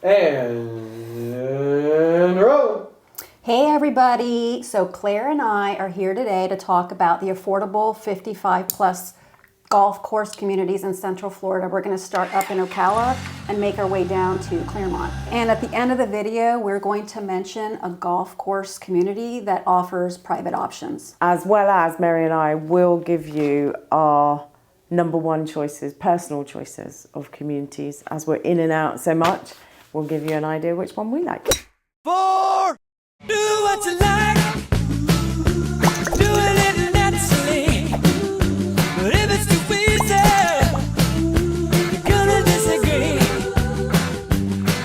And roll. Hey everybody, so Claire and I are here today to talk about the affordable 55 plus golf course communities in Central Florida. We're going to start up in Ocala and make our way down to Clermont. And at the end of the video, we're going to mention a golf course community that offers private options. As well as Mary and I will give you our number one choices, personal choices of communities. As we're in and out so much, we'll give you an idea which one we like. For do what you like, do it naturally. But if it's too easy, you're gonna disagree.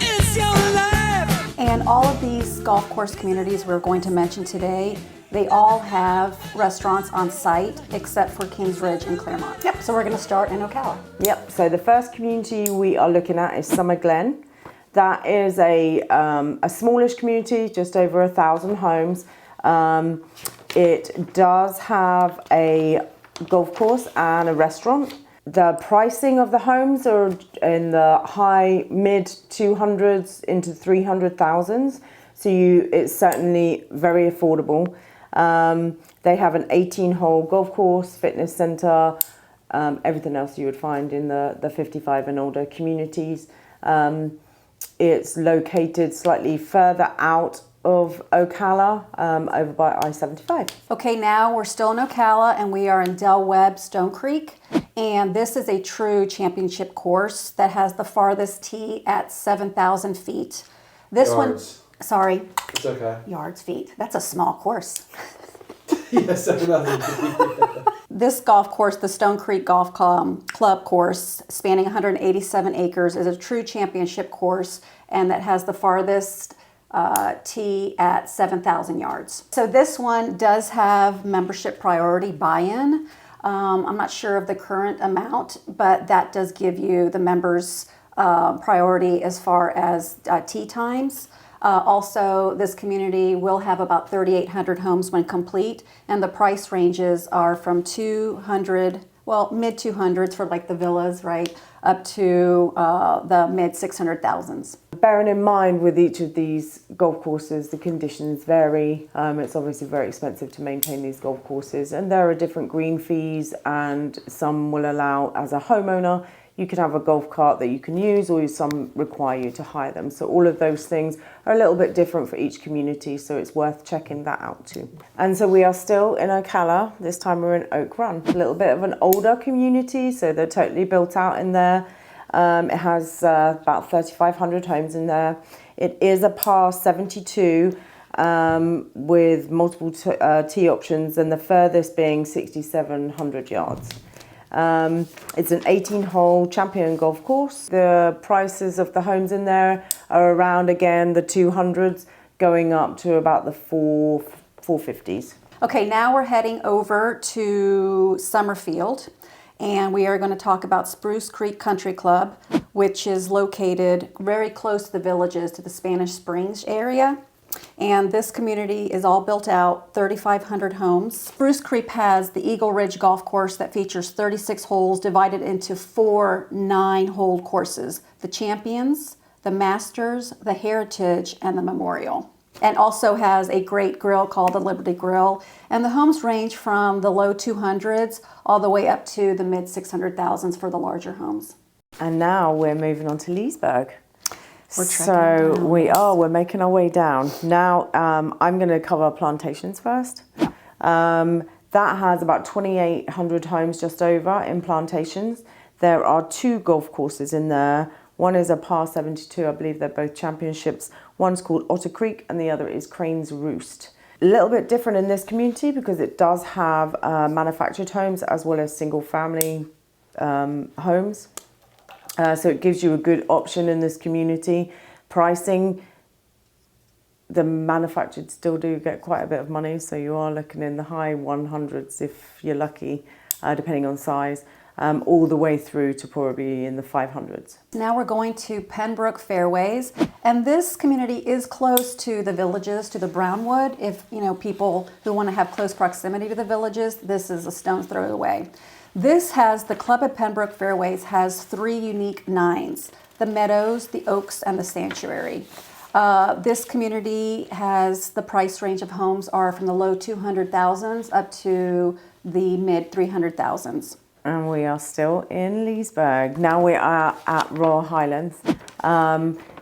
It's your life. And all of these golf course communities we're going to mention today, they all have restaurants on site except for Kings Ridge and Clermont. Yep. So we're going to start in Ocala. Yep, so the first community we are looking at is Summer Glen. That is a smallish community, just over 1,000 homes. It does have a golf course and a restaurant. The pricing of the homes are in the high mid 200s into 300,000s. So it's certainly very affordable. They have an 18-hole golf course, fitness center, everything else you would find in the 55 and older communities. It's located slightly further out of Ocala, over by I-75. Okay, now we're still in Ocala and we are in Del Webb Stone Creek. And this is a true championship course that has the farthest tee at 7,000 feet. This Yards. one, sorry. It's okay. Yards, feet. That's a small course. Yes, another. This golf course, the Stone Creek Golf Club course, spanning 187 acres, is a true championship course, and that has the farthest tee at 7,000 yards. So this one does have membership priority buy-in. I'm not sure of the current amount, but that does give you the members priority as far as tee times. Also, this community will have about 3,800 homes when complete, and the price ranges are from 200, well, mid 200s for like the villas, right, up to the mid 600,000s. Bearing in mind with each of these golf courses, the conditions vary. It's obviously very expensive to maintain these golf courses, and there are different green fees, and some will allow, as a homeowner, you can have a golf cart that you can use, or some require you to hire them. So all of those things are a little bit different for each community, so it's worth checking that out too. And so we are still in Ocala. This time we're in Oak Run, a little bit of an older community, so they're totally built out in there. It has about 3,500 homes in there. It is a par 72 with multiple tee options, and the furthest being 6,700 yards. It's an 18-hole champion golf course. The prices of the homes in there are around, again, the 200s, going up to about the 450s. Okay, now we're heading over to Summerfield, and we are going to talk about Spruce Creek Country Club, which is located very close to the Villages, to the Spanish Springs area. And this community is all built out, 3,500 homes. Spruce Creek has the Eagle Ridge Golf Course that features 36 holes divided into 4 9-hole courses: the Champions, the Masters, the Heritage, and the Memorial. And also has a great grill called the Liberty Grill. And the homes range from the low 200s all the way up to the mid 600,000s for the larger homes. And now we're moving on to Leesburg. We're making our way down. Now, I'm going to cover Plantations first. That has about 2,800 homes just over in Plantations. There are 2 golf courses in there. One is a par 72, I believe they're both championships. One's called Otter Creek and the other is Crane's Roost. A little bit different in this community because it does have manufactured homes as well as single family homes. So it gives you a good option in this community. Pricing, the manufactured still do get quite a bit of money, so you are looking in the high 100s if you're lucky, depending on size, all the way through to probably in the 500s. Now we're going to Pembroke Fairways, and this community is close to the Villages, to the Brownwood. If people who want to have close proximity to the Villages, this is a stone's throw away. The Club at Pembroke Fairways has 3 unique 9s. the Meadows, the Oaks, and the Sanctuary. This community has the price range of homes are from the low 200,000s up to the mid 300,000s. And we are still in Leesburg. Now we are at Royal Highlands.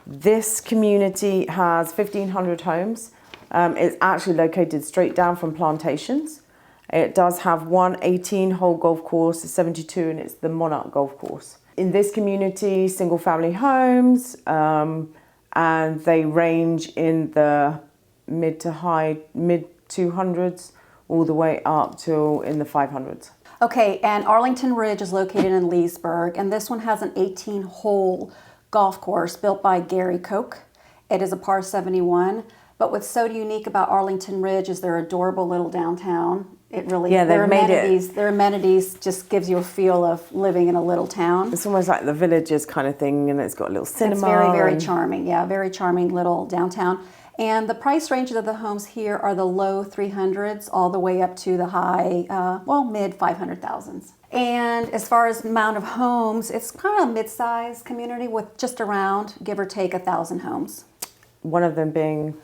This community has 1,500 homes. It's actually located straight down from Plantations. It does have one 18-hole golf course, 72, and it's the Monarch Golf Course. In this community, single-family homes, and they range in the mid 200s all the way up to in the 500s. Okay, and Arlington Ridge is located in Leesburg, and this one has an 18-hole golf course built by Gary Koch. It is a par 71, but what's so unique about Arlington Ridge is their adorable little downtown. It really, Yeah, they've made it. Their amenities just gives you a feel of living in a little town. It's almost like the Villages kind of thing, and it's got a little cinema. It's very, very and- charming. Yeah, very charming little downtown. And the price ranges of the homes here are the low 300s all the way up to the high, mid 500,000s. And as far as amount of homes, it's kind of a mid-sized community with just around, give or take, 1,000 homes. One of them being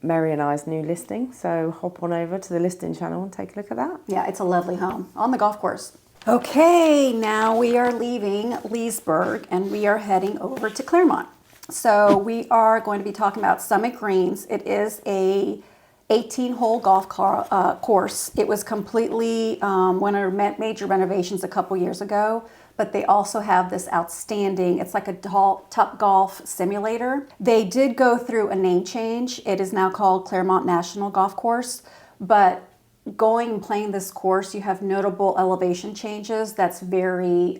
Mary and I's new listing. So hop on over to the listing channel and take a look at that. Yeah, it's a lovely home on the golf course. Okay, now we are leaving Leesburg and we are heading over to Claremont. So we are going to be talking about Summit Greens. It is a 18-hole golf course. It was completely went under major renovations a couple years ago, but they also have this outstanding, it's like a Top Golf simulator. They did go through a name change. It is now called Claremont National Golf Course, but going and playing this course, you have notable elevation changes. That's very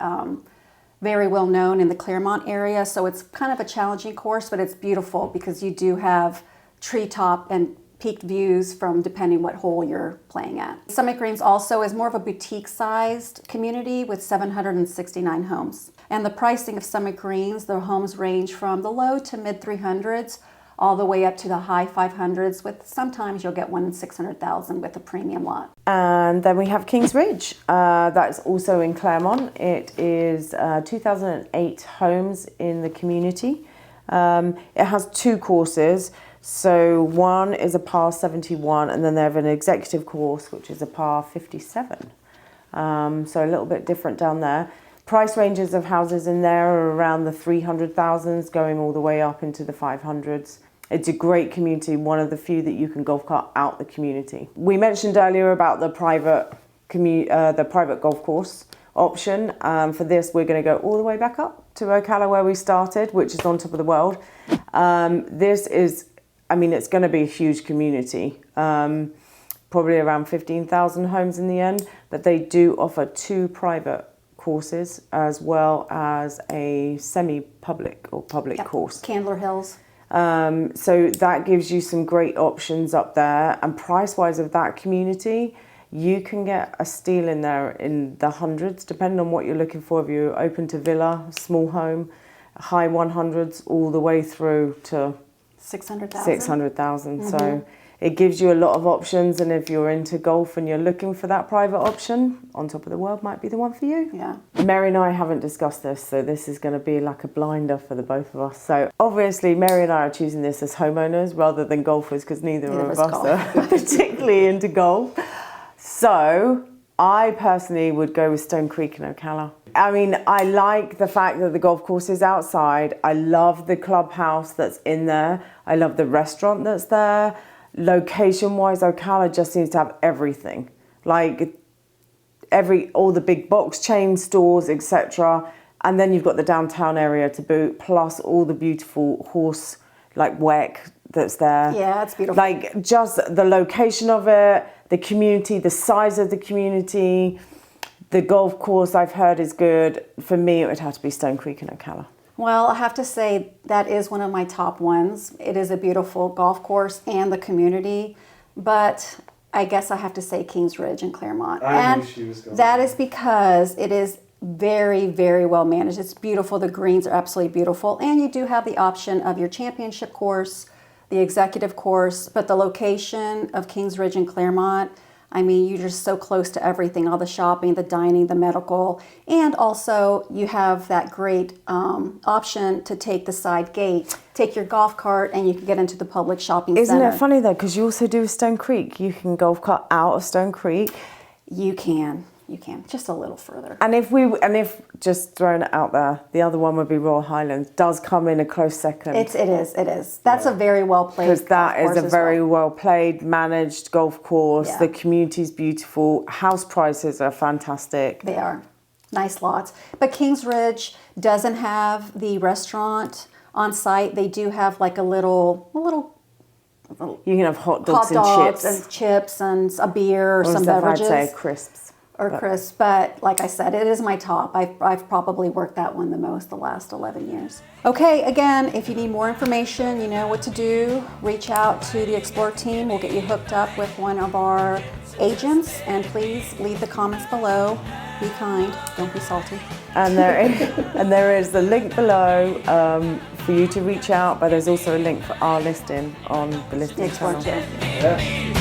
well known in the Claremont area. So it's kind of a challenging course, but it's beautiful because you do have treetop and peaked views from depending what hole you're playing at. Summit Greens also is more of a boutique-sized community with 769 homes. And the pricing of Summit Greens, the homes range from the low to mid 300s all the way up to the high 500s, with sometimes you'll get one in 600,000 with a premium lot. And then we have Kings Ridge. That's also in Claremont. It is 2008 homes in the community. It has two courses. So one is a par 71, and then they have an executive course, which is a par 57. So a little bit different down there. Price ranges of houses in there are around the 300,000s, going all the way up into the 500s. It's a great community, one of the few that you can golf cart out the community. We mentioned earlier about the private golf course option. For this, we're going to go all the way back up to Ocala where we started, which is on top of the world. This is, it's going to be a huge community, probably around 15,000 homes in the end, but they do offer two private courses as well as a semi-public or public course. Candler Hills. So that gives you some great options up there, and price-wise of that community, you can get a steal in there in the hundreds, depending on what you're looking for. If you're open to villa, small home, high 100s, all the way through to 600,000. So it gives you a lot of options, and if you're into golf and you're looking for that private option, On Top of the World might be the one for you. Yeah. Mary and I haven't discussed this, so this is going to be like a blinder for the both of us. So obviously Mary and I are choosing this as homeowners rather than golfers, because neither of us are particularly into golf. So I personally would go with Stone Creek and Ocala. I like the fact that the golf course is outside. I love the clubhouse that's in there. I love the restaurant that's there. Location-wise, Ocala just seems to have everything. Like all the big box chain stores, etc. And then you've got the downtown area to boot, plus all the beautiful horse, like WEC that's there. Yeah, it's beautiful. Like just the location of it, the community, the size of the community, the golf course I've heard is good. For me, it would have to be Stone Creek and Ocala. Well, I have to say that is one of my top ones. It is a beautiful golf course and the community, but I guess I have to say Kings Ridge and Claremont. I knew she was going that is because it is very, very well managed. It's beautiful. The greens are absolutely beautiful. And you do have the option of your championship course, the executive course, but the location of Kings Ridge and Claremont, I mean, you're just so close to everything, all the shopping, the dining, the medical, and also you have that great option to take the side gate, take your golf cart, and you can get into the public shopping Isn't center. it funny though? Because you also do Stone Creek. You can golf cart out of Stone Creek. You can, just a little further. And if just throwing it out there, the other one would be Royal Highlands. Does come in a close second. It is. That's a very well played. Because that is a very well played, managed golf course. Yeah. The community's beautiful. House prices are fantastic. They are nice lots. But Kings Ridge doesn't have the restaurant on site. They do have like a little You can have hot dogs, hot dogs and chips. and chips and a beer or some As I'd beverages. say crisps. Or crisps, but like I said, it is my top. I've probably worked that one the most the last 11 years. Okay, again, if you need more information, you know what to do. Reach out to the Explore team. We'll get you hooked up with one of our agents, and please leave the comments below. Be kind, don't be salty. And there is the link below for you to reach out, but there's also a link for our listing on the listing Explore channel. team. Yeah.